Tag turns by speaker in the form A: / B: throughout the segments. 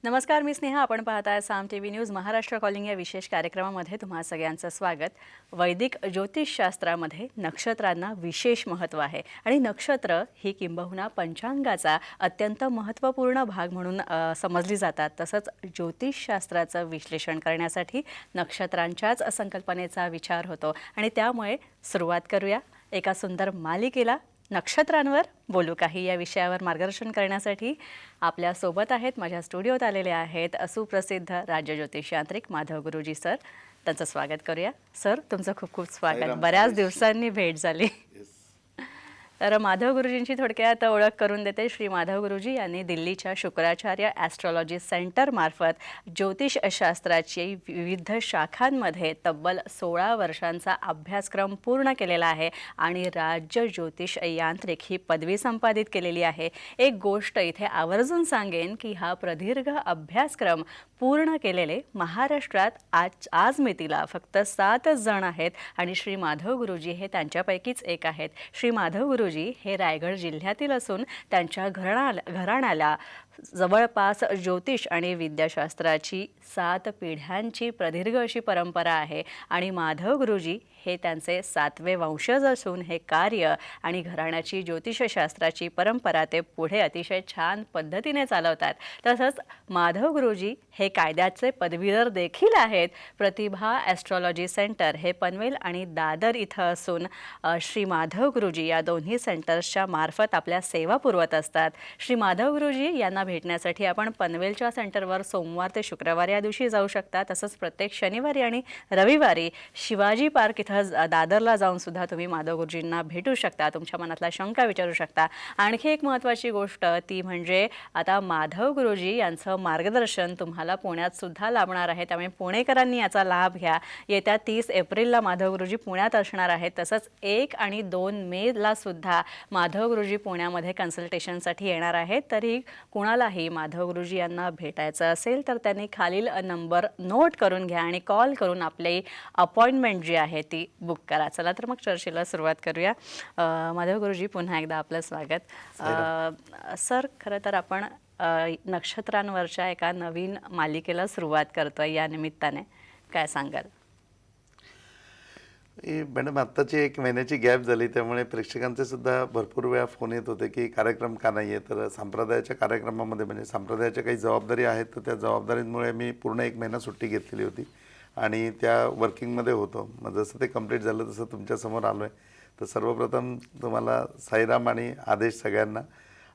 A: नमस्कार, मी स्नेहा. आपण पाहताय साम टीव्ही न्यूज. महाराष्ट्र कॉलिंग या विशेष कार्यक्रमामध्ये तुम्हा सगळ्यांचं स्वागत. वैदिक ज्योतिषशास्त्रामध्ये नक्षत्रांना विशेष महत्त्व आहे आणि नक्षत्र ही किंबहुना पंचांगाचा अत्यंत महत्त्वपूर्ण भाग म्हणून समजली जातात. तसंच ज्योतिषशास्त्राचं विश्लेषण करण्यासाठी नक्षत्रांच्याच संकल्पनेचा विचार होतो आणि त्यामुळे सुरुवात करूया एका सुंदर मालिकेला. नक्षत्रांवर बोलू काही या विषयावर मार्गदर्शन करण्यासाठी आपल्या सोबत आहेत, माझ्या स्टुडिओत आलेले आहेत सुप्रसिद्ध राज्य ज्योतिषयांत्रिक माधव गुरुजी सर. त्यांचं स्वागत करूया. सर, तुमचं खूप खूप स्वागत. बऱ्याच दिवसांनी भेट झाली. तर माधव गुरुजींची थोडक्यात ओळख करून देते. श्री माधव गुरुजी यांनी दिल्लीच्या शुक्राचार्य ॲस्ट्रॉलॉजी सेंटर मार्फत ज्योतिषशास्त्राची विविध शाखांमध्ये तब्बल 16 वर्षांचा अभ्यासक्रम पूर्ण केलेला आहे आणि राज्य ज्योतिष यांत्रिक ही पदवी संपादित केलेली आहे. एक गोष्ट इथे आवर्जून सांगेन की हा प्रदीर्घ अभ्यासक्रम पूर्ण केलेले महाराष्ट्रात आज मितीला फक्त 7 जण आहेत आणि श्री माधव गुरुजी हे त्यांच्यापैकीच एक आहेत. श्री माधव गुरुजी हे रायगड जिल्ह्यातील असून त्यांच्या घराण्याला जवळपास ज्योतिष आणि विद्याशास्त्राची 7 पिढ्यांची प्रदीर्घ अशी परंपरा आहे आणि माधव गुरुजी हे त्यांचे 7वे वंशज असून हे कार्य आणि घराण्याची ज्योतिषशास्त्राची परंपरा ते पुढे अतिशय छान पद्धतीने चालवतात. तसंच माधव गुरुजी हे कायद्याचे पदवीधर देखील आहेत. प्रतिभा ॲस्ट्रॉलॉजी सेंटर हे पनवेल आणि दादर इथं असून श्री माधव गुरुजी या दोन्ही सेंटर्सच्या मार्फत आपल्या सेवा पुरवत असतात. श्री माधव गुरुजी यांना भेटण्यासाठी आपण पनवेलच्या सेंटरवर सोमवार ते शुक्रवार या दिवशी जाऊ शकता. तसंच प्रत्येक शनिवारी आणि रविवारी शिवाजी पार्क इथं दादरला जाऊन सुद्धा तुम्ही माधव गुरुजींना भेटू शकता. तुमच्या मनातला शंका विचारू शकता. आणखी एक महत्त्वाची गोष्ट ती म्हणजे आता माधव गुरुजी यांचं मार्गदर्शन तुम्हाला पुण्यात सुद्धा लाभणार आहे. त्यामुळे पुणेकरांनी याचा लाभ घ्या. येत्या 30 एप्रिलला माधव गुरुजी पुण्यात असणार आहेत. तसंच 1 आणि 2 मेला सुद्धा माधव गुरुजी पुण्यामध्ये कन्सल्टेशनसाठी येणार आहेत. तरी कुणालाही माधव गुरुजी यांना भेटायचं असेल तर त्यांनी खालील नंबर नोट करून घ्या आणि कॉल करून आपली अपॉइंटमेंट जी आहे ती बुक करा. चला तर मग चर्चेला सुरुवात करूया. माधव गुरुजी, पुन्हा एकदा आपलं स्वागत. सर, खरं तर आपण नक्षत्रांवरच्या एका नवीन मालिकेला सुरुवात करतोय. या निमित्ताने काय सांगाल?
B: मॅडम, आत्ताची 1 महिन्याची गॅप झाली, त्यामुळे प्रेक्षकांचे सुद्धा भरपूर वेळा फोन येत होते की कार्यक्रम का नाही आहे. तर संप्रदायाच्या कार्यक्रमामध्ये म्हणजे संप्रदायाच्या काही जबाबदारी आहेत, तर त्या जबाबदारीमुळे मी पूर्ण 1 महिना सुट्टी घेतलेली होती आणि त्या वर्किंगमध्ये होतो. मग जसं ते कंप्लीट झालं तसं तुमच्यासमोर आलो आहे. तर सर्वप्रथम तुम्हाला साईराम आणि आदेश सगळ्यांना.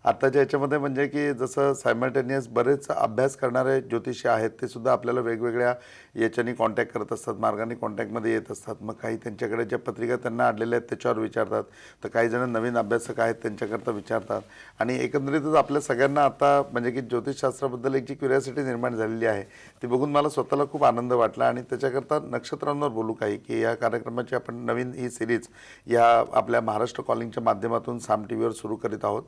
B: आत्ताच्या याच्यामध्ये म्हणजे की जसं सायमल्टेनियस बरेच अभ्यास करणारे ज्योतिषी आहेत, ते सुद्धा आपल्याला वेगवेगळ्या याच्यानी कॉन्टॅक्ट करत असतात, मार्गाने कॉन्टॅक्टमध्ये येत असतात. मग काही त्यांच्याकडे ज्या पत्रिका त्यांना आलेल्या आहेत त्याच्यावर विचारतात, तर काही जण नवीन अभ्यासक आहेत त्यांच्याकरता विचारतात. आणि एकंदरीतच आपल्या सगळ्यांना आता म्हणजे की ज्योतिषशास्त्राबद्दल एक जी क्युरियासिटी निर्माण झालेली आहे ती बघून मला स्वतःला खूप आनंद वाटला. आणि त्याच्याकरता नक्षत्रांवर बोलू काही की या कार्यक्रमाची आपण नवीन ही सिरीज या आपल्या महाराष्ट्र कॉलिंगच्या माध्यमातून साम टी व्हीवर सुरू करीत आहोत.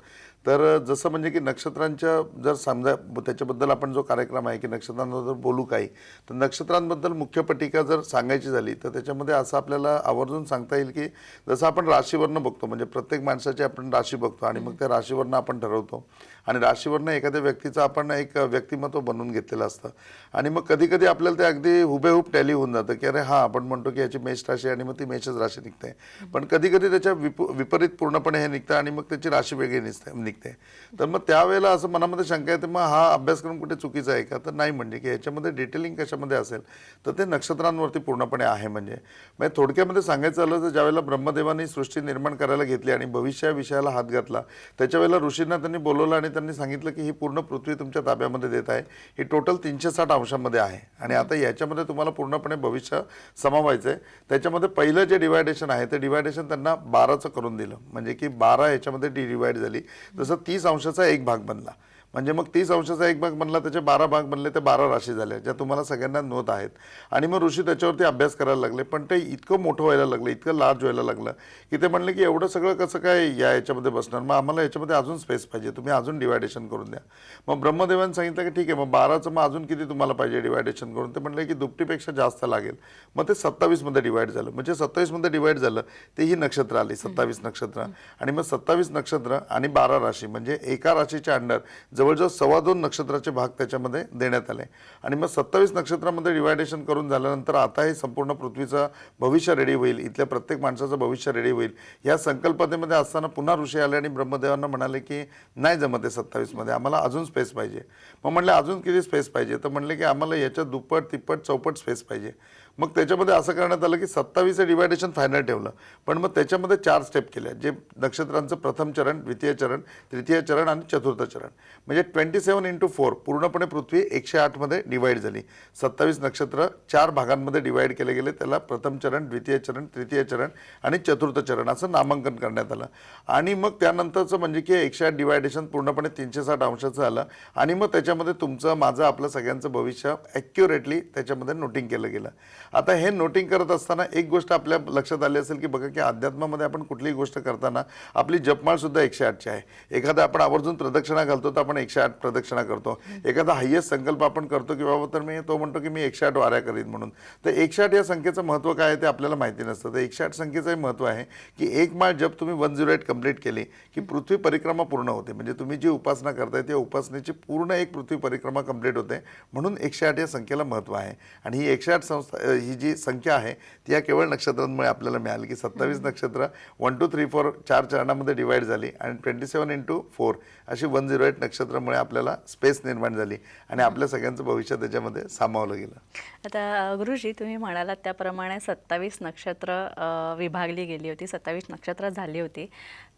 B: तर जसं म्हणजे की नक्षत्रांच्या जर समजा त्याच्याबद्दल आपण जो कार्यक्रम आहे की नक्षत्रांबद्दल बोलू काही, तर नक्षत्रांबद्दल मुख्य पट्टिका जर सांगायची झाली तर त्याच्यामध्ये असं आपल्याला आवर्जून सांगता येईल की जसं आपण राशीवरनं बघतो, म्हणजे प्रत्येक माणसाची आपण राशी बघतो आणि मग त्या राशीवरनं आपण ठरवतो आणि राशीवरनं एखाद्या व्यक्तीचं आपण एक व्यक्तिमत्व बनवून घेतलेलं असतं. आणि मग कधी कधी आपल्याला ते अगदी हुबेहूब टॅली होऊन जातं की अरे हां, आपण म्हणतो की याची मेष राशी आणि मग ती मेषच राशी निघते. पण कधी कधी त्याच्या विपरीत पूर्णपणे हे निघतं आणि मग त्याची राशी वेगळी निघते. तर मग त्यावेळेला असं मनामध्ये शंका येते, मग हा अभ्यासक्रम कुठे चुकीचा आहे का? तर नाही, म्हणजे की याच्यामध्ये डिटेलिंग कशामध्ये असेल तर ते नक्षत्रांवरती पूर्णपणे आहे. म्हणजे थोडक्यामध्ये सांगायचं झालं तर ज्यावेळेला ब्रह्मदेवानी सृष्टी निर्माण करायला घेतली आणि भविष्य विषयाला हात घातला, त्याच्या वेळेला ऋषींना त्यांनी बोलवलं आणि त्यांनी सांगितलं की ही पूर्ण पृथ्वी तुमच्या ताब्यामध्ये देत आहे. ही टोटल 360 अंशामध्ये आहे आणि आता याच्यामध्ये तुम्हाला पूर्णपणे भविष्य समावायचं आहे. त्याच्यामध्ये पहिलं जे डिवायडेशन आहे ते डिवायडेशन त्यांना 12चं करून दिलं, म्हणजे की 12 याच्यामध्ये डिवाइड झाली. जसं 30 अंशाचा एक भाग बनला, म्हणजे मग 30 अंशाचा एक भाग बनला, त्याचे 12 भाग बनले, ते 12 राशी झाल्या ज्या तुम्हाला सगळ्यांना नोंद आहेत. आणि मग ऋषी त्याच्यावरती अभ्यास करायला लागले, पण ते इतकं मोठं व्हायला लागलं, इतकं लार्ज व्हायला लागलं की ते म्हणले की एवढं सगळं कसं काय याच्यामध्ये बसणार, मग आम्हाला याच्यामध्ये अजून स्पेस पाहिजे, तुम्ही अजून डिवायडेशन करून द्या. मग ब्रह्मदेवाने सांगितलं की ठीक आहे, मग 12चं मग अजून किती तुम्हाला पाहिजे डिवायडेशन करून? ते म्हणले की दुपटीपेक्षा जास्त लागेल. मग ते 27मध्ये डिवाइड झालं, म्हणजे 27मध्ये डिवाइड झालं ते ही नक्षत्र आली, 27 नक्षत्र. आणि मग 27 नक्षत्र आणि 12 राशी म्हणजे एका राशीच्या अंडर जवळजवळ 2.25 नक्षत्राचे भाग त्याच्यामध्ये देण्यात आले आणि मग 27 नक्षत्रामध्ये डिवायडेशन करून झाल्यानंतर आता हे संपूर्ण पृथ्वीचं भविष्य रेडी होईल, इथल्या प्रत्येक माणसाचं भविष्य रेडी होईल या संकल्पनेमध्ये असताना पुन्हा ऋषी आले आणि ब्रह्मदेवांना म्हणाले की नाही जमत आहे 27 मध्ये, आम्हाला अजून स्पेस पाहिजे. मग म्हणले अजून किती स्पेस पाहिजे, तर म्हणले की आम्हाला याच्या दुप्पट तिप्पट चौपट स्पेस पाहिजे. मग त्याच्यामध्ये असं करण्यात आलं की 27 डिवायडेशन फायनल ठेवलं, पण मग त्याच्यामध्ये 4 स्टेप केल्या, जे नक्षत्रांचं प्रथम चरण, द्वितीय चरण, तृतीय चरण आणि चतुर्थ चरण. म्हणजे 27 × 4 पूर्णपणे पृथ्वी 108 मध्ये डिवाइड झाली. 27 नक्षत्र 4 भागांमध्ये डिवाइड केले गेले, त्याला प्रथम चरण, द्वितीय चरण, तृतीय चरण आणि चतुर्थ चरण असं नामांकन करण्यात आलं. आणि मग त्यानंतरचं म्हणजे की 108 डिवायडेशन पूर्णपणे 360 अंशाचं आलं आणि मग त्याच्यामध्ये तुमचं, माझं, आपलं सगळ्यांचं भविष्य ॲक्युरेटली त्याच्यामध्ये नोटिंग केलं गेलं. आता हे नोटिंग करत असताना एक गोष्ट आपल्या लक्षात आली असेल की बघा की अध्यात्मामध्ये आपण कुठलीही गोष्ट करताना आपली जपमाळ सुद्धा 108ची आहे. एखादा आपण आवर्जून प्रदक्षिणा घालतो तर आपण 108 प्रदक्षिणा करतो. एखादा हायेस्ट संकल्प आपण करतो की बाबा तर मी तो म्हणतो की मी 108 वाऱ्या करीन म्हणून. तर 108 या संख्येचं महत्त्व काय आहे ते आपल्याला माहिती नसतं. तर 108 संख्येचंही महत्त्व आहे की एक माळ जप तुम्ही 108 कंप्लीट केली की पृथ्वी परिक्रमा पूर्ण होते. म्हणजे तुम्ही जी उपासना करताय त्या उपासनेची पूर्ण एक पृथ्वी परिक्रमा कंप्लीट होते. म्हणून 108 या संख्येला महत्त्व आहे. आणि ही 108 ही जी संख्या आहे ती या केवळ नक्षत्रांमुळे आपल्याला मिळाली की 27 नक्षत्र 1 2 3 4 4 चरणामध्ये डिवाइड झाली आणि 27 × 4 अशी 108 नक्षत्रामुळे आपल्याला स्पेस निर्माण झाली आणि आपल्या सगळ्यांचं भविष्य त्याच्यामध्ये सामावलं गेलं.
A: आता गुरुजी, तुम्ही म्हणालात त्याप्रमाणे 27 नक्षत्र विभागली गेली होती, 27 नक्षत्र झाली होती.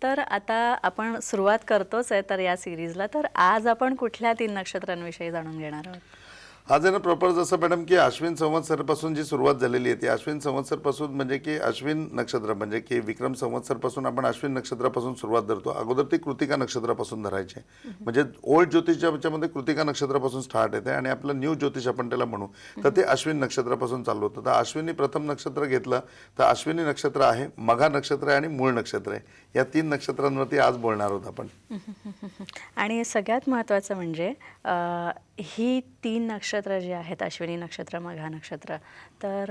A: तर आता आपण सुरुवात करतोच आहे तर या सिरीजला, तर आज आपण कुठल्या 3 नक्षत्रांविषयी जाणून घेणार आहोत?
B: आज आहे ना प्रॉपर जसं मॅडम की अश्विन संवत्सरपासून जी सुरुवात झालेली आहे ती अश्विन संवत्सरपासून म्हणजे की अश्विन नक्षत्र म्हणजे की विक्रम संवत्सरपासून आपण अश्विन नक्षत्रापासून सुरुवात धरतो. अगोदर ती कृतिका नक्षत्रापासून धरायचे. म्हणजे ओल्ड ज्योतिषामध्ये कृतिका नक्षत्रापासून स्टार्ट येते आणि आपलं न्यू ज्योतिष आपण त्याला म्हणू तर ते अश्विन नक्षत्रापासून चालू होतं. तर अश्विनी प्रथम नक्षत्र घेतलं तर अश्विनी नक्षत्र आहे, मघा नक्षत्र आहे आणि मूळ नक्षत्र आहे. या 3 नक्षत्रांवरती आज बोलणार आहोत आपण.
A: आणि सगळ्यात महत्त्वाचं म्हणजे ही 3 नक्षत्र जी आहेत, अश्विनी नक्षत्र, मघा नक्षत्र, तर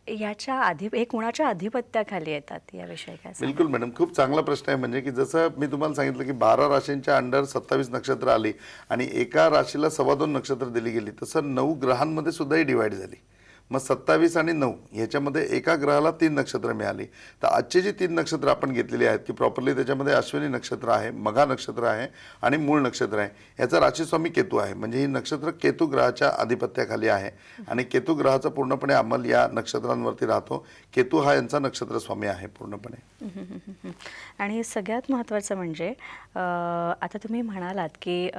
A: याच्या हे कुणाच्या अधिपत्याखाली येतात याविषयी काय सांगाल?
B: बिलकुल मॅडम, खूप चांगला प्रश्न आहे. म्हणजे की जसं मी तुम्हाला सांगितलं की 12 राशींच्या अंडर 27 नक्षत्र आली आणि एका राशीला 2.25 नक्षत्र दिली गेली, तसं 9 ग्रहांमध्ये सुद्धा ही डिवाइड झाली. मग 27 आणि 9 ह्याच्यामध्ये एका ग्रहाला 3 नक्षत्र मिळाली. तर आजची जी 3 नक्षत्र आपण घेतलेली आहेत की प्रॉपरली त्याच्यामध्ये अश्विनी नक्षत्र आहे, मघा नक्षत्र आहे आणि मूळ नक्षत्र आहे. याचा राशीस्वामी केतू आहे. म्हणजे ही नक्षत्र केतू ग्रहाच्या अधिपत्याखाली आहे आणि केतू ग्रहाचा पूर्णपणे अंमल या नक्षत्रांवरती राहतो. केतू हा यांचा नक्षत्रस्वामी आहे पूर्णपणे.
A: आणि सगळ्यात महत्त्वाचं म्हणजे आता तुम्ही म्हणालात की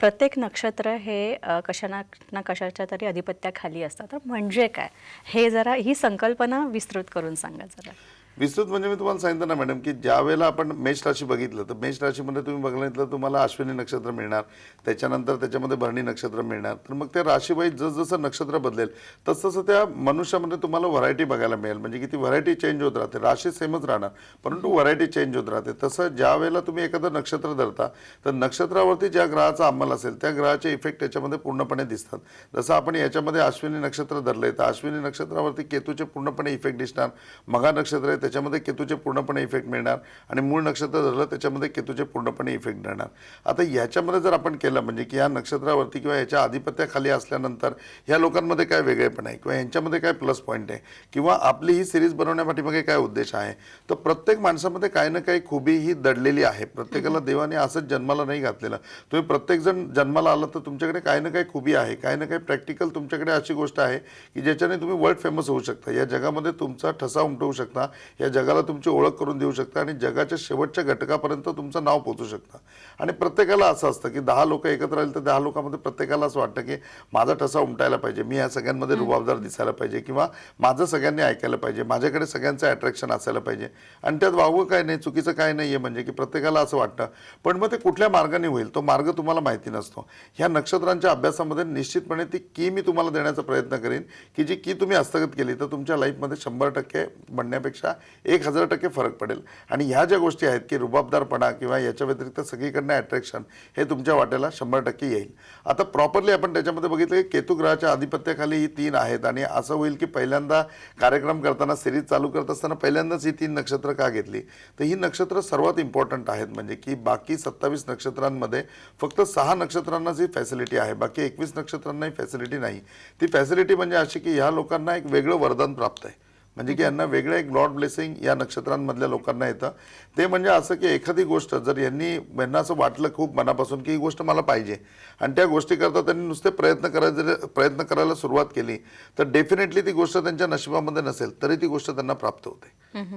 A: प्रत्येक नक्षत्र हे कशा कशाच्या तरी अधिपत्याखाली असतात. तर म्हणजे काय, हे जरा ही संकल्पना विस्तृत करून सांगा जरा.
B: विस्तृत म्हणजे मी तुम्हाला सांगितलं ना मॅडम की ज्या वेळेला आपण मेष राशी बघितलं तर मेष राशीमध्ये तुम्ही बघितलं तुम्हाला अश्विनी नक्षत्र मिळणार, त्याच्यानंतर त्याच्यामध्ये भरणी नक्षत्र मिळणार. तर मग त्या राशीवाईज जसं नक्षत्र बदलेल तसं त्या मनुष्यामध्ये तुम्हाला व्हरायटी बघायला मिळेल. म्हणजे की ती व्हरायटी चेंज होत राहते. राशी सेमच राहणार परंतु व्हरायटी चेंज होत राहते. तसं ज्या वेळेला तुम्ही एखादं नक्षत्र धरता तर नक्षत्रावरती ज्या ग्रहाचा अंमल असेल त्या ग्रहाचे इफेक्ट त्याच्यामध्ये पूर्णपणे दिसतात. जसं आपण याच्यामध्ये अश्विनी नक्षत्र धरले तर अश्विनी नक्षत्रावरती केतूचे पूर्णपणे इफेक्ट दिसणार. मघा नक्षत्र त्याच्यामध्ये केतूचे पूर्णपणे इफेक्ट मिळणार आणि मूळ नक्षत्र धरलं त्याच्यामध्ये केतूचे पूर्णपणे इफेक्ट मिळणार. आता याच्यामध्ये जर आपण केलं म्हणजे की या नक्षत्रावरती किंवा याच्या आधिपत्याखाली असल्यानंतर ह्या लोकांमध्ये काय वेगळेपण आहे किंवा यांच्यामध्ये काय प्लस पॉईंट आहे किंवा आपली ही सिरीज बनवण्यापाठीमागे काय उद्देश आहे, तर प्रत्येक माणसामध्ये काही ना काही खुबी ही दडलेली आहे. प्रत्येकाला देवाने असंच जन्माला नाही घातलेलं. तुम्ही प्रत्येकजण जन्माला आला तर तुमच्याकडे काही ना काही खुबी आहे, काही ना काही प्रॅक्टिकल तुमच्याकडे अशी गोष्ट आहे की ज्याच्याने तुम्ही वर्ल्ड फेमस होऊ शकता. या जगामध्ये तुमचा ठसा उमटवू शकता, या जगाला तुमची ओळख करून देऊ शकता आणि जगाच्या शेवटच्या घटकापर्यंत तुमचं नाव पोहोचू शकतं. आणि प्रत्येकाला असं असतं की 10 लोक एकत्र राहिले तर 10 लोकांमध्ये प्रत्येकाला असं वाटतं की माझा ठसा उमटायला पाहिजे, मी या सगळ्यांमध्ये रुबाबदार दिसायला पाहिजे किंवा माझं सगळ्यांनी ऐकायला पाहिजे, माझ्याकडे सगळ्यांचं अट्रॅक्शन असायला पाहिजे आणि त्यात वावगं काय नाही, चुकीचं काय नाही आहे. म्हणजे की प्रत्येकाला असं वाटतं. पण मग ते कुठल्या मार्गाने होईल तो मार्ग तुम्हाला माहिती नसतो. ह्या नक्षत्रांच्या अभ्यासामध्ये निश्चितपणे ती की मी तुम्हाला देण्याचा प्रयत्न करेन की जी की तुम्ही हस्तगत केली तर तुमच्या लाईफमध्ये 100% म्हणण्यापेक्षा 1000% फरक पडेल. आणि ह्या ज्या गोष्टी आहेत की रुबाबदारपणा किंवा याच्या व्यतिरिक्त सगळीकडनं अट्रॅक्शन हे तुमच्या वाट्याला 100% येईल. आता प्रॉपरली आपण त्याच्यामध्ये बघितलं की केतू ग्रहाच्या आधिपत्याखाली ही 3 आहेत आणि असं होईल की पहिल्यांदा कार्यक्रम करताना सिरीज चालू करत असताना पहिल्यांदाच ही 3 नक्षत्र का घेतली, तर ही नक्षत्र सर्वात इम्पॉर्टंट आहेत. म्हणजे की बाकी 27 नक्षत्रांमध्ये फक्त 6 नक्षत्रांनाच ही फॅसिलिटी आहे, बाकी 21 नक्षत्रांना ही फॅसिलिटी नाही. ती फॅसिलिटी म्हणजे अशी की ह्या लोकांना एक वेगळं वरदान प्राप्त आहे. म्हणजे की यांना वेगळं एक लॉर्ड ब्लेसिंग या नक्षत्रांमधल्या लोकांना येतं. ते म्हणजे असं की एखादी गोष्ट जर यांना असं वाटलं खूप मनापासून की ही गोष्ट मला पाहिजे आणि त्या गोष्टीकरता त्यांनी नुसते प्रयत्न करायला सुरुवात केली तर डेफिनेटली ती गोष्ट त्यांच्या नशिबामध्ये नसेल तरी ती गोष्ट त्यांना प्राप्त होते.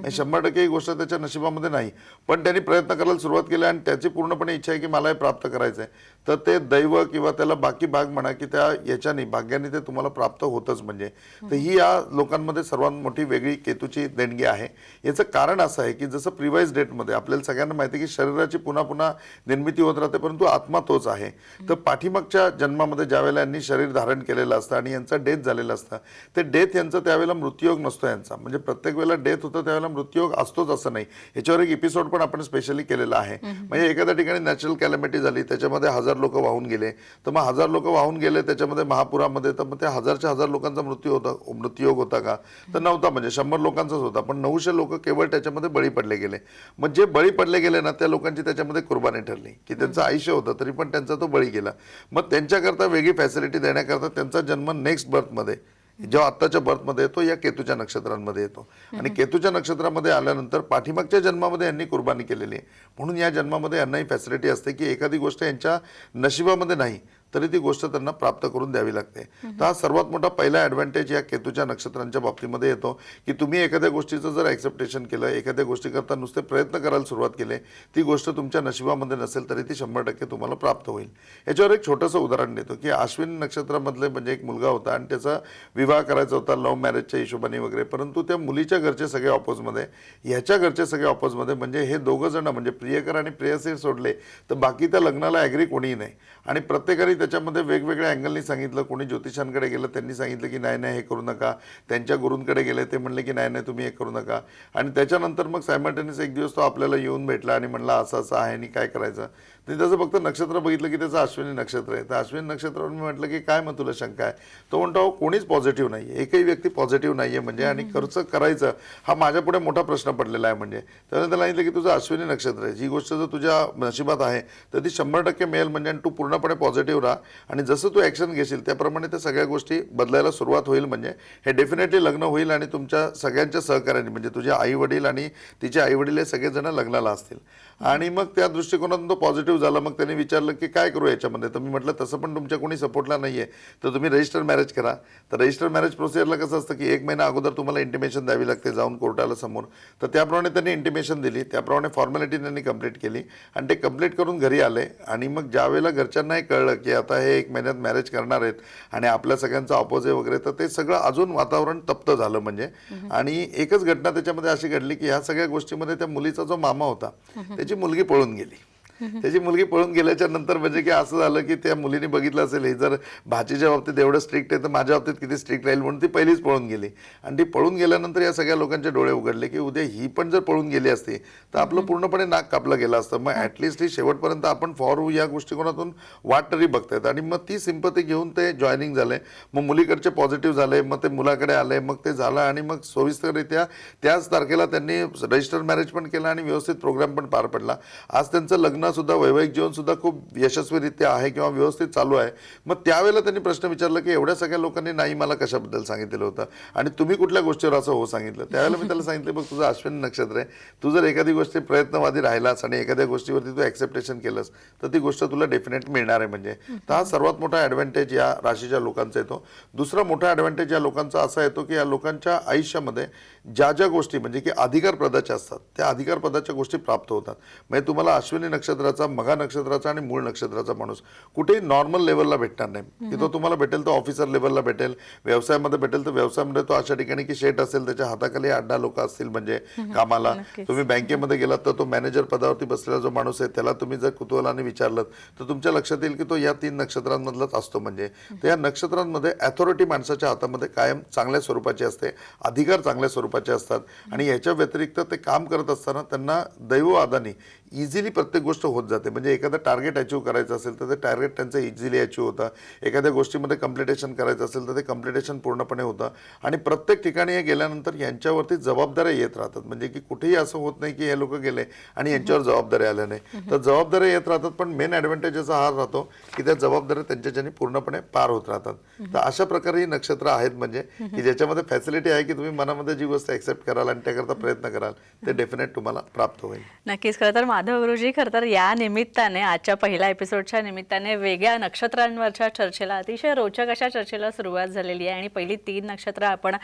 B: 100% ही गोष्ट त्याच्या नशिबामध्ये नाही, पण त्यांनी प्रयत्न करायला सुरुवात केली आणि त्याची पूर्णपणे इच्छा आहे की मला हे प्राप्त करायचं आहे, तर ते दैव किंवा त्याला बाकी भाग म्हणा की त्या याच्याने भाग्याने ते तुम्हाला प्राप्त होतच. म्हणजे तर ही या लोकांमध्ये सर्वात मोठी वेगळी केतूची देणगी आहे. याचं कारण असं आहे की जसं प्रिवाइज डेटमध्ये आपल्याला सगळ्यांना माहिती आहे की शरीराची पुन्हा पुन्हा निर्मिती होत राहते परंतु आत्मा तोच आहे. तर पाठीमागच्या जन्मामध्ये ज्यावेळेला यांनी शरीर धारण केलेलं असतं आणि यांचं डेथ झालेलं असतं, ते डेथ यांचं त्यावेळेला मृत्यूयोग नसतो यांचा. म्हणजे प्रत्येक वेळेला डेथ होतं त्यावेळेला मृत्यूयोग असतोच असं नाही. याच्यावर एक एपिसोड पण आपण स्पेशली केलेला आहे. म्हणजे एखाद्या ठिकाणी नॅचरल कॅलॅमिटी झाली, त्याच्यामध्ये 1000 लोक वाहून गेले, तर मग 1000 लोक वाहून गेले त्याच्यामध्ये महापुरामध्ये, तर मग त्या 1000 लोकांचा मृत्यूयोग होता का, तर नव्हता. म्हणजे 100 लोकांचाच होता, पण 900 लोक केवळ त्याच्यामध्ये बळी पडले गेले. मग जे बळी पडले गेले ना त्या लोकांची त्याच्यामध्ये कुर्बानी ठरली की त्यांचं आयुष्य होतं तरी पण त्यांचा तो बळी गेला. मग त्यांच्याकरता वेगळी फॅसिलिटी देण्याकरता त्यांचा जन्म नेक्स्ट बर्थमध्ये जेव्हा आत्ताच्या बर्थमध्ये येतो या केतूच्या नक्षत्रांमध्ये येतो आणि केतूच्या नक्षत्रामध्ये आल्यानंतर पाठीमागच्या जन्मामध्ये यांनी कुर्बानी केलेली आहे म्हणून या जन्मामध्ये यांना ही फॅसिलिटी असते की एखादी गोष्ट यांच्या नशिबामध्ये नाही तरी ती गोष्ट त्यांना प्राप्त करून द्यावी लागते. तर हा सर्वात मोठा पहिला ॲडव्हान्टेज या केतूच्या नक्षत्रांच्या बाबतीमध्ये येतो की तुम्ही एखाद्या गोष्टीचं जर ॲक्सेप्टेशन केलं, एखाद्या गोष्टीकरता नुसते प्रयत्न करायला सुरुवात केले, ती गोष्ट तुमच्या नशिबामध्ये नसेल तरी ती 100% तुम्हाला प्राप्त होईल. याच्यावर एक छोटंसं उदाहरण देतो की अश्विन नक्षत्रामधले म्हणजे एक मुलगा होता आणि त्याचा विवाह करायचा होता लव्ह मॅरेजच्या हिशोबाने वगैरे, परंतु त्या मुलीच्या घरचे सगळे ऑपोजमध्ये, ह्याच्या घरचे सगळे ऑपोजमध्ये. म्हणजे हे दोघं जण म्हणजे प्रियकर आणि प्रेयसी सोडले तर बाकी त्या लग्नाला ॲग्री कोणीही नाही आणि प्रत्येकाने त्याच्यामध्ये वेगवेगळ्या अँगलनी सांगितलं. कोणी ज्योतिषांकडे गेलं, त्यांनी सांगितलं की नाही हे करू नका. त्यांच्या गुरूंकडे गेले, ते म्हणले की नाही तुम्ही हे करू नका. आणि त्याच्यानंतर मग सायमल्टेनियस एक दिवस तो आपल्याला येऊन भेटला आणि म्हणला असं असं आहे आणि काय करायचं. ते त्याचं फक्त नक्षत्र बघितलं की त्याचं अश्विनी नक्षत्र आहे. तर अश्विनी नक्षत्रावर मी म्हटलं की काय मग तुला शंका आहे. तो म्हणतो कोणीच पॉझिटिव्ह नाही आहे, एकही व्यक्ती पॉझिटिव्ह नाही आहे. म्हणजे आणि खर्च करायचं हा माझ्यापुढे मोठा प्रश्न पडलेला आहे. म्हणजे त्याने त्याला सांगितलं की तुझं अश्विनी नक्षत्र आहे, जी गोष्ट जर तुझ्या नशिबात आहे तर ती 100% मिळेल. म्हणजे आणि तू पूर्णपणे पॉझिटिव्ह राहा आणि जसं तू ॲक्शन घेशील त्याप्रमाणे त्या सगळ्या गोष्टी बदलायला सुरुवात होईल. म्हणजे हे डेफिनेटली लग्न होईल आणि तुमच्या सगळ्यांच्या सहकार्याने म्हणजे तुझे आई वडील आणि तिचे आई वडील हे सगळेजण लग्नाला असतील. आणि मग त्या दृष्टिकोनातून तो पॉझिटिव्ह झाला. मग त्यांनी विचारलं की काय करू याच्यामध्ये, तर मी म्हटलं तसं पण तुमच्या कोणी सपोर्टला नाही आहे तर तुम्ही रजिस्टर मॅरेज करा. तर रजिस्टर मॅरेज प्रोसिजरला कसं असतं की 1 महिना अगोदर तुम्हाला इंटिमेशन द्यावी लागते जाऊन कोर्टाला समोर. तर त्याप्रमाणे त्यांनी इंटिमेशन दिली, त्याप्रमाणे फॉर्मॅलिटी त्यांनी कंप्लीट केली आणि ते कंप्लीट करून घरी आले. आणि मग ज्यावेळेला घरच्यांना हे कळलं की आता हे 1 महिन्यात मॅरेज करणार आहेत आणि आपल्या सगळ्यांचा अपोज आहे वगैरे, तर ते सगळं अजून वातावरण तप्त झालं. म्हणजे आणि एकच घटना त्याच्यामध्ये अशी घडली की ह्या सगळ्या गोष्टीमध्ये त्या मुलीचा जो मामा होता त्याची मुलगी पळून गेली. त्याची मुलगी पळून गेल्याच्या नंतर म्हणजे की असं झालं की त्या मुलीने बघितलं असेल हे जर भाचीच्या बाबतीत एवढं स्ट्रिक्ट आहे तर माझ्या बाबतीत किती स्ट्रिक्ट राहील म्हणून ती पहिलीच पळून गेली. आणि ती पळून गेल्यानंतर या सगळ्या लोकांचे डोळे उघडले की उद्या ही पण जर पळून गेली असती तर आपलं पूर्णपणे नाक कापलं गेलं असतं. मग ॲटलिस्ट ही शेवटपर्यंत आपण फॉर या गोष्टीकोनातून वाट तरी बघतायत. आणि मग ती सिंपती घेऊन ते जॉईनिंग झाले. मग मुलीकडचे पॉझिटिव्ह झाले, मग ते मुलाकडे आले, मग ते झालं आणि मग सोयीस्कररित्या त्याच तारखेला त्यांनी रजिस्टर मॅरेज पण केलं आणि व्यवस्थित प्रोग्राम पण पार पडला. आज त्यांचं लग्नसुद्धा वैवाहिक जीवनसुद्धा खूप यशस्वीरित्या आहे किंवा व्यवस्थित चालू आहे. मग त्यावेळेला त्यांनी प्रश्न विचारला की एवढ्या सगळ्या लोकांनी नाही मला कशाबद्दल सांगितलेलं होतं आणि तुम्ही कुठल्या गोष्टीवर असं हो सांगितलं. त्यावेळेला मी त्याला सांगितलं बघ तुझं अश्विनी नक्षत्र आहे, तू जर एखादी गोष्टी प्रयत्नवादी राहिलास आणि एखाद्या गोष्टीवरती तू ॲक्सेप्टेशन केलंस तर ती गोष्ट तुला डेफिनेट मिळणार आहे. म्हणजे तर हा सर्वात मोठा ॲडव्हान्टेज या राशीच्या लोकांचा येतो. दुसरा मोठा ॲडव्हान्टेज या लोकांचा असा येतो की या लोकांच्या आयुष्यामध्ये ज्या ज्या गोष्टी म्हणजे की अधिकार पदाच्या असतात त्या अधिकार पदाच्या गोष्टी प्राप्त होतात. म्हणजे तुम्हाला अश्विनी नक्षत्र नक्षत्राचा, मघा नक्षत्राचा आणि मूळ नक्षत्राचा माणूस कुठेही नॉर्मल लेवलला भेटणार नाही. की तो तुम्हाला भेटेल तो ऑफिसर लेवलला भेटेल, व्यवसायामध्ये भेटेल तर व्यवसायामध्ये तो अशा ठिकाणी की शेट असेल, त्याच्या हाताखाली 8-10 लोक असतील म्हणजे कामाला.
A: नक्कीच.
B: तुम्ही बँकेमध्ये गेलात तर तो मॅनेजर पदावरती बसलेला जो माणूस आहे त्याला तुम्ही जर कुतूहलाने विचारलं तर तुमच्या लक्षात येईल की तो या 3 नक्षत्रांमधलाच असतो. म्हणजे तर या नक्षत्रांमध्ये अथॉरिटी माणसाच्या हातामध्ये कायम चांगल्या स्वरूपाची असते, अधिकार चांगल्या स्वरूपाचे असतात आणि याच्या व्यतिरिक्त ते काम करत असताना त्यांना दैववादाने इझिली प्रत्येक गोष्ट होत जाते. म्हणजे एखादं टार्गेट अचीव करायचं असेल तर ते टार्गेट त्यांचं इझिली अचीव होतं, एखाद्या गोष्टीमध्ये कम्प्लिटेशन करायचं असेल तर ते कम्प्लिटेशन पूर्णपणे होतं आणि प्रत्येक ठिकाणी हे गेल्यानंतर यांच्यावरती जबाबदाऱ्या येत राहतात. म्हणजे की कुठेही असं होत नाही की हे लोक गेले आणि यांच्यावर जबाबदाऱ्या आल्या नाही, तर जबाबदाऱ्या येत राहतात. पण मेन ॲडव्हान्टेज याचा हा राहतो की त्या जबाबदाऱ्या त्यांच्याच्याने पूर्णपणे पार होत राहतात. तर अशा प्रकारे ही नक्षत्र आहेत म्हणजे की ज्याच्यामध्ये फॅसिलिटी आहे की तुम्ही मनामध्ये जी गोष्ट ॲक्सेप्ट कराल आणि त्याकरता प्रयत्न कराल ते डेफिनेट तुम्हाला प्राप्त होईल.
A: नक्कीच. खरं तर माधव गुरुजी, खरं तर या निमित्ताने, आजच्या पहिल्या एपिसोडच्या निमित्ताने वेगळ्या नक्षत्रांवरच्या चर्चेला, अतिशय रोचक अशा चर्चेला सुरुवात झालेली आहे आणि पहिली 3 नक्षत्र आपण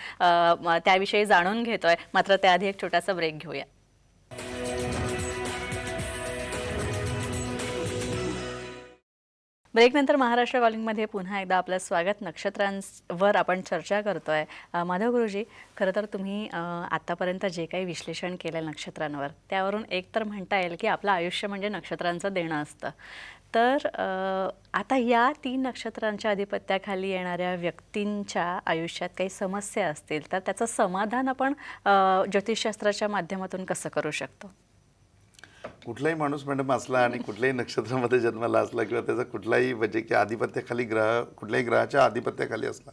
A: त्याविषयी जाणून घेतोय. मात्र त्याआधी एक छोटासा ब्रेक घेऊया. ब्रेकनंतर महाराष्ट्र कॉलिंगमध्ये पुन्हा एकदा आपलं स्वागत. नक्षत्रांवर आपण चर्चा करतोय. माधव गुरुजी, खरं तर तुम्ही आत्तापर्यंत जे काही विश्लेषण केलं नक्षत्रांवर, त्यावरून एक तर म्हणता येईल की आपलं आयुष्य म्हणजे नक्षत्रांचं देणं असतं. तर आता या 3 नक्षत्रांच्या अधिपत्याखाली येणाऱ्या व्यक्तींच्या आयुष्यात काही समस्या असतील तर त्याचं समाधान आपण ज्योतिषशास्त्राच्या माध्यमातून कसं करू शकतो?
B: कुठलाही माणूस मॅडम असला आणि कुठल्याही नक्षत्रामध्ये जन्माला असला किंवा त्याचा कुठलाही म्हणजे की आधिपत्याखाली कुठल्याही ग्रहाच्या आधिपत्याखाली असला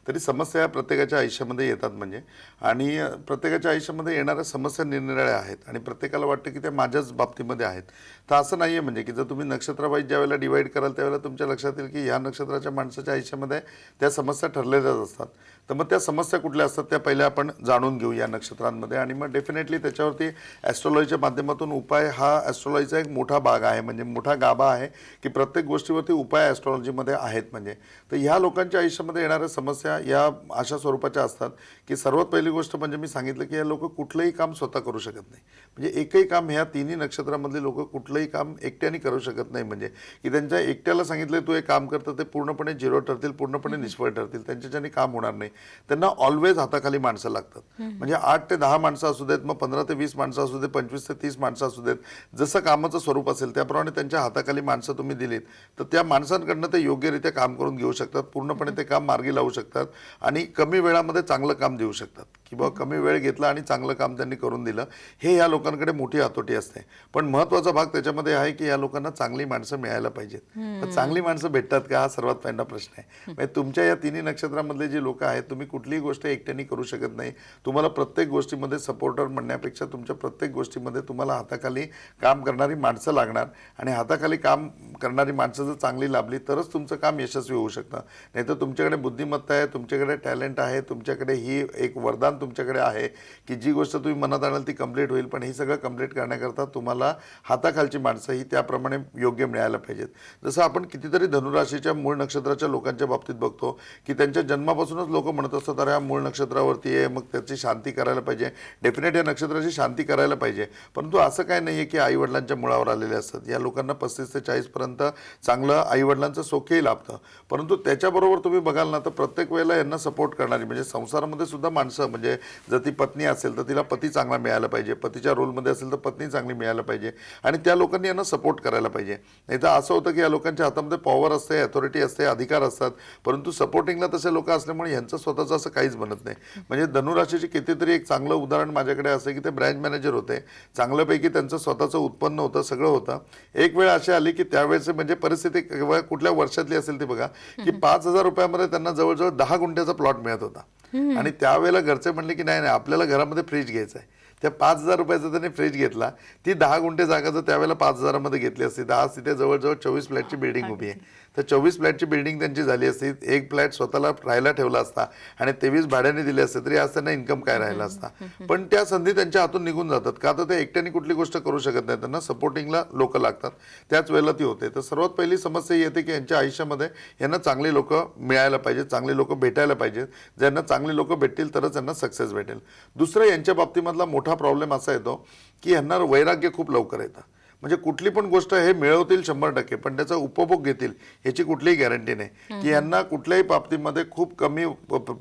B: तरी समस्या या प्रत्येकाच्या आयुष्यामध्ये येतात. म्हणजे आणि प्रत्येकाच्या आयुष्यामध्ये येणाऱ्या समस्या निरनिराळ्या आहेत आणि प्रत्येकाला वाटतं की त्या माझ्याच बाबतीमध्ये आहेत. तर असं नाही आहे. म्हणजे की जर तुम्ही नक्षत्रवाईज ज्या वेळेला डिवाईड कराल त्यावेळेला तुमच्या लक्षात येईल की ह्या नक्षत्राच्या माणसाच्या आयुष्यामध्ये त्या समस्या ठरलेल्याच असतात. तर मग त्या समस्या कुठल्या असतात त्या पहिल्या आपण जाणून घेऊ या नक्षत्रांमध्ये आणि मग डेफिनेटली त्याच्यावरती ॲस्ट्रॉलॉजीच्या माध्यमातून उपाय हा ॲस्ट्रॉलॉजीचा एक मोठा भाग आहे. म्हणजे मोठा गाभा आहे की प्रत्येक गोष्टीवरती उपाय ॲस्ट्रॉलॉजीमध्ये आहेत. म्हणजे तर ह्या लोकांच्या आयुष्यामध्ये येणाऱ्या समस्या या अशा स्वरूपाच्या असतात की सर्वात पहिली गोष्ट म्हणजे मी सांगितलं की हे लोक कुठलंही काम स्वतः करू शकत नाही. म्हणजे एकही काम ह्या 3ही नक्षत्रामधले लोक कुठलंही काम एकट्याने करू शकत नाही. म्हणजे की त्यांच्या एकट्याला सांगितलं तू हे काम करतं ते पूर्णपणे झिरो ठरतील, पूर्णपणे निष्फळ ठरतील, त्यांच्याच्याने काम होणार नाही. त्यांना ऑलवेज हाताखाली माणसं लागतात. म्हणजे 8 ते 10 माणसं असू देत, मग 15 ते 20 माणसं असू देत, 25 ते 30 माणसं असू देत, जसं कामाचं स्वरूप असेल त्याप्रमाणे त्यांच्या हाताखाली माणसं तुम्ही दिलीत तर त्या माणसांकडनं ते योग्यरित्या काम करून घेऊ शकतात, पूर्णपणे ते काम मार्गी लावू शकतात आणि कमी वेळामध्ये चांगलं काम देऊ शकतात. की बाबा कमी वेळ घेतला आणि चांगलं काम त्यांनी करून दिलं, हे या लोकांकडे मोठी हातोटी असते. पण महत्त्वाचा भाग त्याच्यामध्ये आहे की या लोकांना चांगली माणसं मिळायला पाहिजेत. तर चांगली माणसं भेटतात का हा सर्वात पहिला प्रश्न आहे. म्हणजे तुमच्या या 3ही नक्षत्रामधले जे लोक आहेत तुम्ही कुठलीही गोष्ट एकट्याने करू शकत नाही. तुम्हाला प्रत्येक गोष्टीमध्ये सपोर्टर म्हणण्यापेक्षा तुमच्या प्रत्येक गोष्टीमध्ये तुम्हाला हाताखाली काम करणारी माणसं लागणार आणि हाताखाली काम करणारी माणसं जर चांगली लाभली तरच तुमचं काम यशस्वी होऊ शकतं. नाही तर तुमच्याकडे बुद्धिमत्ता आहे, तुमच्याकडे टॅलेंट आहे, तुमच्याकडे ही एक वरदान तुमच्याकडे आहे की जी गोष्ट तुम्ही मनात आणाल ती कंप्लीट होईल. पण हे सगळं कंप्लीट करण्याकरता तुम्हाला हाताखालची माणसं ही त्याप्रमाणे योग्य मिळायला पाहिजेत. जसं आपण कितीतरी धनुराशीच्या मूळ नक्षत्राच्या लोकांच्या बाबतीत बघतो की त्यांच्या जन्मापासूनच लोक म्हणत असतात अरे हा मूळ नक्षत्रावरती आहे, मग त्याची शांती करायला पाहिजे. डेफिनेट या नक्षत्राची शांती करायला पाहिजे. परंतु असं काय नाही आहे की आईवडिलांच्या मुळावर आलेले असतात. या लोकांना 35 ते 40पर्यंत चांगलं आईवडिलांचं सौख्यही लाभतं. परंतु त्याच्याबरोबर तुम्ही बघाल ना तर प्रत्येक वेळेला यांना सपोर्ट करणारी म्हणजे संसारामध्ये सुद्धा माणसं म्हणजे जर ती पत्नी असेल तर तिला पती चांगला मिळायला पाहिजे, पतीच्या रोलमध्ये असेल तर पत्नी चांगली मिळायला पाहिजे आणि त्या लोकांनी यांना सपोर्ट करायला पाहिजे. नाही तर असं होतं की या लोकांच्या हातामध्ये पॉवर असते, अथॉरिटी असते, अधिकार असतात, परंतु सपोर्टिंगला तसे लोक असल्यामुळे यांचं स्वतःचं असं काहीच बनत नाही. म्हणजे धनुराशीचे कितीतरी एक चांगलं उदाहरण माझ्याकडे असं की ते ब्रँच मॅनेजर होते, चांगल्यापैकी त्यांचं स्वतःचं उत्पन्न होतं, सगळं होतं. एक वेळ अशी आली की त्यावेळेस म्हणजे परिस्थिती कुठल्या वर्षातली असेल ती बघा की 5,000 रुपयामध्ये त्यांना जवळजवळ 10 गुंठ्याचा प्लॉट मिळत होता. आणि त्यावेळेला घरचे म्हणले की नाही नाही आपल्याला घरामध्ये फ्रीज घ्यायचं आहे. त्या 5,000 रुपयाचा त्याने फ्रीज घेतला. ती 10 गुंठे जागा जर त्यावेळेला 5,000मध्ये घेतली असती तर आज तिथे जवळजवळ 24 फ्लॅटची बिल्डिंग उभी आहे. तर 24 फ्लॅटची बिल्डिंग त्यांची झाली असती, एक फ्लॅट स्वतःला राहायला ठेवला असता आणि 23 भाड्याने दिले असते तरी आज त्यांना इन्कम काय राहिला असता. पण त्या संधी त्यांच्या हातून निघून जातात का तर ते एकट्याने कुठली गोष्ट करू शकत नाही, त्यांना सपोर्टिंगला लोक लागतात. त्याच वेळेला ती होते. तर सर्वात पहिली समस्या येते की यांच्या आयुष्यामध्ये यांना चांगली लोक मिळायला पाहिजेत, चांगली लोक भेटायला पाहिजेत. ज्यांना चांगली लोक भेटतील तरच यांना सक्सेस भेटेल. दुसरं यांच्या बाबतीमधला मोठा प्रॉब्लेम असा येतो की यांना वैराग्य खूप लवकर येतं. म्हणजे कुठली पण गोष्ट हे मिळवतील 100%, पण त्याचा उपभोग घेतील याची कुठलीही गॅरंटी नाही की यांना कुठल्याही बाबतीमध्ये खूप कमी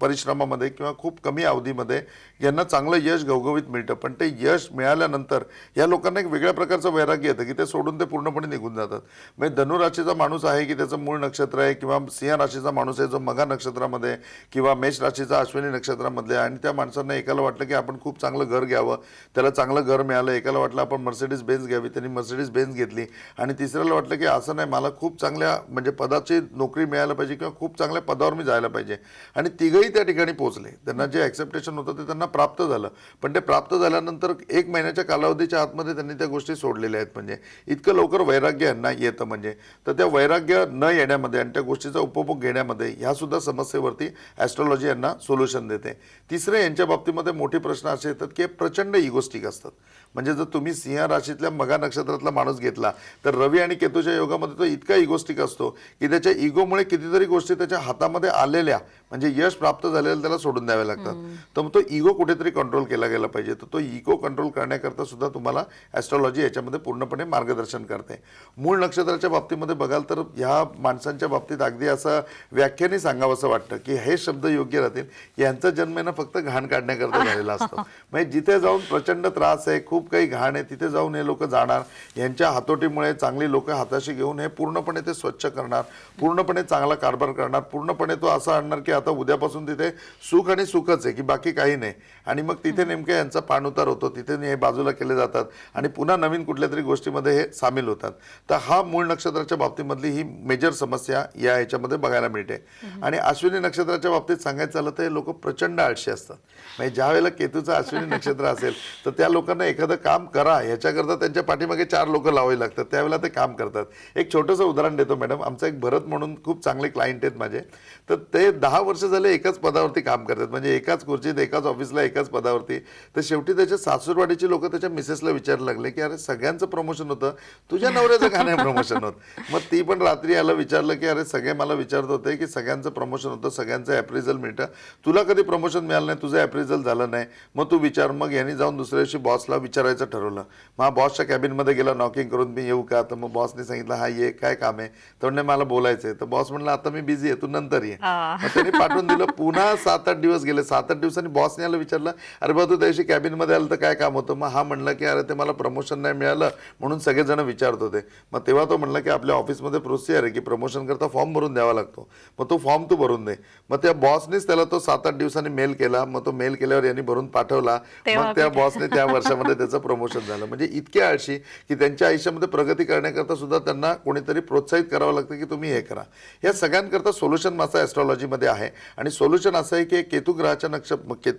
B: परिश्रमामध्ये किंवा खूप कमी अवधीमध्ये यांना चांगलं यश घवघवीत मिळतं. पण ते यश मिळाल्यानंतर या लोकांना एक वेगळ्या प्रकारचं वैराग्य येतं की ते सोडून ते पूर्णपणे निघून जातात. म्हणजे धनुराशीचा माणूस आहे की त्याचं मूळ नक्षत्र आहे, किंवा सिंह राशीचा माणूस आहे जो मघा नक्षत्रामध्ये, किंवा मेष राशीचा अश्विनी नक्षत्रामधले, आणि त्या माणसांना एकाला वाटलं की आपण खूप चांगलं घर घ्यावं, त्याला चांगलं घर मिळालं, एकाला वाटलं आपण मर्सिडीज बेन्झ घ्यावी, त्यांनी मर्सिडीज बेन्झ घेतली, आणि तिसऱ्याला वाटलं की असं नाही, मला खूप चांगल्या म्हणजे पदाची नोकरी मिळायला पाहिजे किंवा खूप चांगल्या पदावर मी जायला पाहिजे, आणि तिघही त्या ठिकाणी पोहोचले. त्यांना जे ॲक्सेप्टेशन होतं ते त्यांना प्राप्त झालं. पण ते प्राप्त झाल्यानंतर 1 महिन्याच्या कालावधीच्या आतमध्ये त्यांनी त्या गोष्टी सोडलेल्या आहेत. म्हणजे इतकं लवकर वैराग्य यांना येतं. म्हणजे तर त्या वैराग्य न येण्यामध्ये आणि त्या गोष्टीचा उपभोग घेण्यामध्ये ह्या सुद्धा समस्येवरती ॲस्ट्रॉलॉजी यांना सोल्युशन देते. तिसरे यांच्या बाबतीमध्ये मोठे प्रश्न असे येतात की प्रचंड इगोस्टिक असतात. म्हणजे जर तुम्ही सिंह राशीतल्या मघा नक्षत्रातला माणूस घेतला तर रवी आणि केतूच्या योगामध्ये तो इतका इगोस्टिक असतो की त्याच्या इगोमुळे कितीतरी गोष्टी त्याच्या हातामध्ये आलेल्या म्हणजे यश प्राप्त झालेल्या त्याला सोडून द्यावे लागतात. तर मग तो इगो कुठेतरी कंट्रोल केला गेला पाहिजे. तर तो इगो कंट्रोल करण्याकरता सुद्धा तुम्हाला ॲस्ट्रॉलॉजी याच्यामध्ये पूर्णपणे मार्गदर्शन करते. मूळ नक्षत्राच्या बाबतीमध्ये बघाल तर ह्या माणसांच्या बाबतीत अगदी असं व्याख्याने सांगावं असं वाटतं की हे शब्द योग्य राहतील. यांचा जन्म आहे ना फक्त घाण काढण्याकरता झालेला असतो. म्हणजे जिथे जाऊन प्रचंड त्रास आहे, खूप काही घाण आहे, तिथे जाऊन हे लोक जाणार. यांच्या हातोटीमुळे चांगली लोक हाताशी घेऊन हे पूर्णपणे ते स्वच्छ करणार, पूर्णपणे चांगला कारभार करणार, पूर्णपणे तो असं आणणार की आता उद्यापासून तिथे सुख आणि सुखच आहे की बाकी काही नाही. आणि मग तिथे नेमकं यांचा पाणउतार होतो, तिथे हे बाजूला केले जातात आणि पुन्हा नवीन कुठल्या तरी गोष्टीमध्ये हे सामील होतात. तर हा मूळ नक्षत्राच्या बाबतीमधली ही मेजर समस्या या ह्याच्यामध्ये बघायला मिळते. आणि अश्विनी नक्षत्राच्या बाबतीत सांगायचं झालं तर हे लोक प्रचंड आळशी असतात. म्हणजे ज्या वेळेला केतूचं अश्विनी नक्षत्र असेल तर त्या लोकांना एखादं काम करा याच्याकरता त्यांच्या पाठीमागे 4 लोक लावावी लागतात, त्यावेळेला ते काम करतात. एक छोटंसं उदाहरण देतो मॅडम. आमचा एक भरत म्हणून खूप चांगले क्लायंट आहेत माझे. तर ते 10 वर्ष झाले एकाच पदावरती काम करतात. म्हणजे एकाच खुर्चीत, एकाच ऑफिसला, एकाच पदावरती. तर शेवटी त्याच्या सासूरवाडीची लोक त्याच्या मिसेसला विचारायला लागले की अरे सगळ्यांचं प्रमोशन होतं, तुझ्या नवऱ्याचं का नाही प्रमोशन होत? मग ती पण रात्री याला विचारलं की अरे सगळे मला विचारत होते की सगळ्यांचं प्रमोशन होतं, सगळ्यांचं ॲप्रिझल मिळतं, तुला कधी प्रमोशन मिळालं नाही, तुझं ॲप्रिझल झालं नाही, मग तू विचार. मग यांनी जाऊन दुसऱ्या दिवशी बॉसला विचारायचं ठरवलं. मग बॉसच्या कॅबिनमध्ये गेला नॉकिंग करून, मी येऊ का? तर मग बॉसने सांगितलं हा ये, काय काम आहे? तर म्हणणे मला बोलायचं आहे. तर बॉस म्हणलं आता मी बिझी आहे, तू नंतर ये. मग त्यांनी पाठवून दिलं. पुन्हा 7-8 दिवस गेले. 7-8 दिवसांनी बॉसने याला विचारलं अरे बा तू त्या दिवशी कॅबिनमध्ये आलं तर काय काम होतं? मग हा म्हणला की अरे ते मला प्रमोशन नाही मिळालं म्हणून सगळेजण विचारत होते. मग तेव्हा तो म्हणला की आपल्या ऑफिसमध्ये प्रोसिजर आहे की प्रमोशन करता फॉर्म भरून द्यावा लागतो, मग तो फॉर्म तू भरून दे. मग त्या बॉसनेच त्याला तो 7-8 दिवसांनी मेल केला. मग तो मेल केल्यावर यांनी भरून पाठवला. मग त्या बॉसने त्या वर्षामध्ये त्याचं प्रमोशन झालं. म्हणजे इतके आळशी की त्यांच्या आयुष्यामध्ये प्रगती करण्याकरता सुद्धा त्यांना कोणीतरी प्रोत्साहित करावं लागतं की तुम्ही हे करा. या सगळ्यांकरता सोल्युशन माझं ॲस्ट्रॉलॉजीमध्ये आहे. आणि सोल्युशन असं आहे की केतू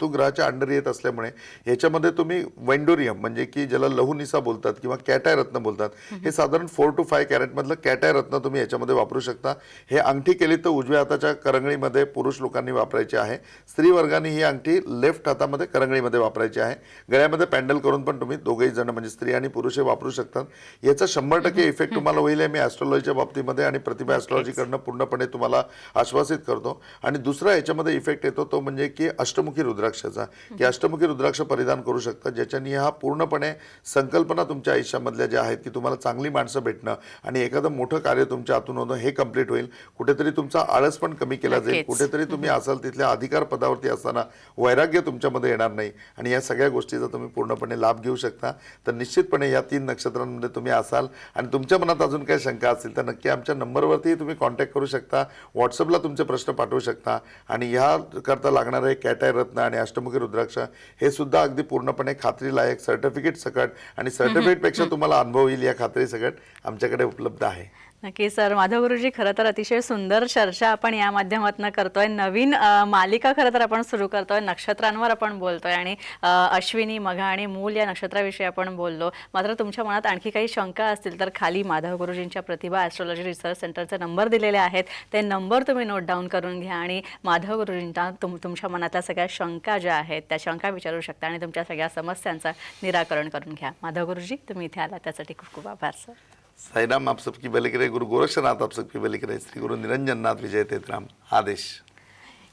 B: ग्रहाच्या अंडर येत असल्यामुळे याच्यामध्ये तुम्ही वैंडोरियम म्हणजे की ज्याला लहुनिसा बोलतात किंवा कॅटाय रत्न बोलतात, हे साधारण 4 to 5 कॅरेटमधलं कॅटाय रत्न तुम्ही याच्यामध्ये वापरू शकता. हे अंगठी केली तर उजव्या हाताच्या करंगळीमध्ये पुरुष लोकांनी वापरायची आहे. स्त्री वर्गाने ही अंगठी लेफ्ट हातामध्ये करंगळीमध्ये वापरायची आहे. गळ्यामध्ये पॅन्डल करून पण तुम्ही दोघेही जण म्हणजे स्त्री आणि पुरुष हे वापरू शकतात. याचा 100% इफेक्ट तुम्हाला होईल हे मी ॲस्ट्रॉलॉजीच्या बाबतीमध्ये आणि प्रतिभा ॲस्ट्रॉलॉजीकडनं पूर्णपणे तुम्हाला आश्वासित करतो. आणि दुसरा याच्यामध्ये इफेक्ट येतो तो म्हणजे की अष्टमुखी रुद्राक्षाचा, की अष्टमुखी रुद्राक्ष परिधान करू शकता, ज्याच्याने हा पूर्णपणे संकल्पना तुमच्या आयुष्यामधल्या ज्या आहेत की तुम्हाला चांगली माणसं भेटणं आणि एखादं मोठं कार्य तुमच्या हातून होणं हे कंप्लीट होईल. कुठेतरी तुमचा आळस पण कमी केला जाईल. कुठेतरी तुम्ही असाल तिथल्या अधिकार पदावरती असताना वैराग्य तुमच्यामध्ये येणार नाही. आणि या सगळ्या गोष्टीचा तुम्ही पूर्णपणे लाभ घेऊ शकता. तर निश्चितपणे या 3 नक्षत्रांमध्ये तुम्ही असाल आणि तुमच्या मनात अजून काही शंका असतील तर नक्की आमच्या नंबरवरती तुम्ही कॉन्टॅक्ट करू शकता. व्हॉट्सअपला तुमचे प्रश्न पाठवू शकता. आणि ह्याकरता लागणारे कॅटाय रत्न आणि अष्टमुखी रुद्राक्ष हे सुद्धा अगदी पूर्णपणे खात्रीलायक सर्टिफिकेट सकट आणि सर्टिफिकेटपेक्षा तुम्हाला अनुभव येईल या खात्री सकट आमच्याकडे उपलब्ध आहे.
A: नक्की सर. माधव गुरुजी, खरं तर अतिशय सुंदर चर्चा आपण या माध्यमातून करतोय. नवीन मालिका खरं तर आपण सुरू करतोय. नक्षत्रांवर आपण बोलतोय आणि अश्विनी, मघा आणि मूल या नक्षत्राविषयी आपण बोललो. मात्र तुमच्या मनात आणखी काही शंका असतील तर खाली माधव गुरुजींच्या प्रतिभा ॲस्ट्रॉलॉजी रिसर्च सेंटरचे नंबर दिलेले आहेत. ते नंबर तुम्ही नोट डाऊन करून घ्या आणि माधव गुरुजींना तुमच्या मनातल्या सगळ्या शंका ज्या आहेत त्या शंका विचारू शकता आणि तुमच्या सगळ्या समस्यांचं निराकरण करून घ्या. माधव गुरुजी, तुम्ही इथे आला त्यासाठी खूप खूप आभार सर.
B: साईराम आप सबकी भली करे. गुरु गोरक्षनाथ आप सबकी भली करे. श्री गुरु निरंजननाथ विजय तेतराम. आदेश.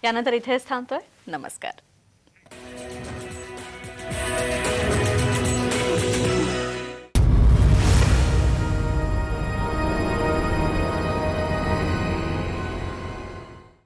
A: यानंतर इथेच थांबतोय. नमस्कार.